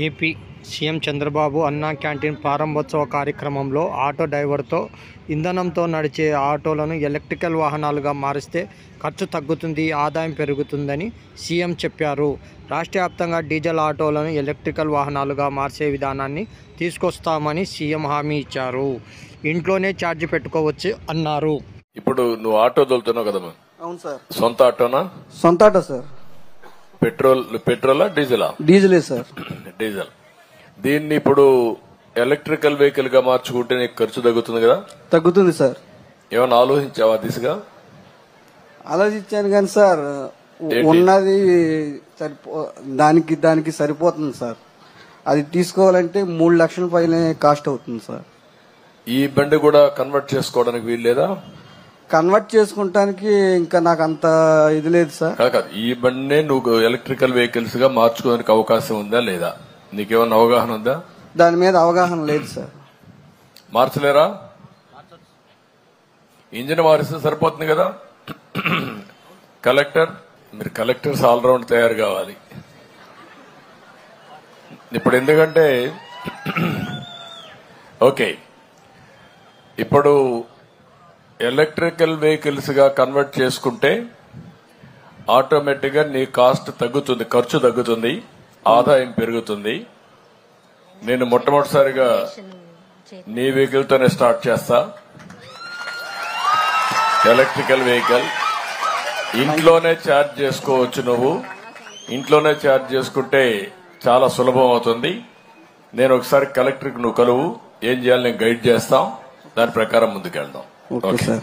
AP CM Chandrababu అన్నా canteen ప్రారంభోత్సవ కార్యక్రమంలో ఆటో డ్రైవర్తో ఇంధనంతో నడిచే ఆటోలను ఎలక్ట్రికల్ వాహనాలుగా మారిస్తే ఖర్చు తగ్గుతుంది, ఆదాయం పెరుగుతుందని సీఎం చెప్పారు. రాష్ట్ర వ్యాప్తంగా డీజిల్ ఆటోలను ఎలక్ట్రికల్ వాహనాలుగా మార్చే విధానాన్ని తీసుకొస్తామని సీఎం హామీ ఇచ్చారు. ఇంట్లోనే ఛార్జ్ పెట్టుకోవచ్చు అన్నారు. ఇప్పుడు నువ్వు ఆటో తోలుతున్నావు కదమ్మా? అవును సార్. సొంత ఆటోనా? సొంత ఆటో సార్. పెట్రోలా డీజిలా? డీజిలే సార్. డీజిల్. దీన్ని ఇప్పుడు ఎలక్ట్రికల్ వెహికల్ గా మార్చుకుంటే నీకు ఖర్చు తగ్గుతుంది కదా? తగ్గుతుంది సార్. ఏమైనా ఆలోచించావా దిశగా? ఆలోచించాను కానీ సార్, ఉన్నది దానికి సరిపోతుంది సార్. అది తీసుకోవాలంటే 3 లక్షల పైన కాస్ట్ అవుతుంది సార్. ఈ బండి కూడా కన్వర్ట్ చేసుకోవడానికి వీలు లేదా? కన్వర్ట్ చేసుకుంటానికి ఇంకా నాకు అంత ఇది లేదు సార్. కాదు, ఈ బండినే నువ్వు ఎలక్ట్రికల్ వెహికల్స్ గా మార్చుకోవడానికి అవకాశం ఉందా లేదా? నీకేమన్నా అవగాహన ఉందా? దాని మీద అవగాహన లేదు సార్. మార్చలేరా? ఇంజిన్ మారిస్తే సరిపోతుంది కదా. మీరు కలెక్టర్స్ ఆల్రౌండ్ తయారు కావాలి ఇప్పుడు. ఎందుకంటే ఓకే, ఇప్పుడు ఎలక్ట్రికల్ వెహికల్స్ గా కన్వర్ట్ చేసుకుంటే ఆటోమేటిక్ గా నీ కాస్ట్ తగ్గుతుంది, ఖర్చు తగ్గుతుంది, ఆదాయం పెరుగుతుంది. నేను మొట్టమొదటిసారిగా నీ వెహికల్ తోనే స్టార్ట్ చేస్తా. ఎలక్ట్రికల్ వెహికల్ ఇంట్లోనే ఛార్జ్ చేసుకోవచ్చు. నువ్వు ఇంట్లోనే ఛార్జ్ చేసుకుంటే చాలా సులభం అవుతుంది. నేను ఒకసారి కలెక్టర్కి నువ్వు కలువు, ఏం చేయాలి నేను గైడ్ చేస్తాం, దాని ప్రకారం ముందుకెళ్దాం. Okay sir.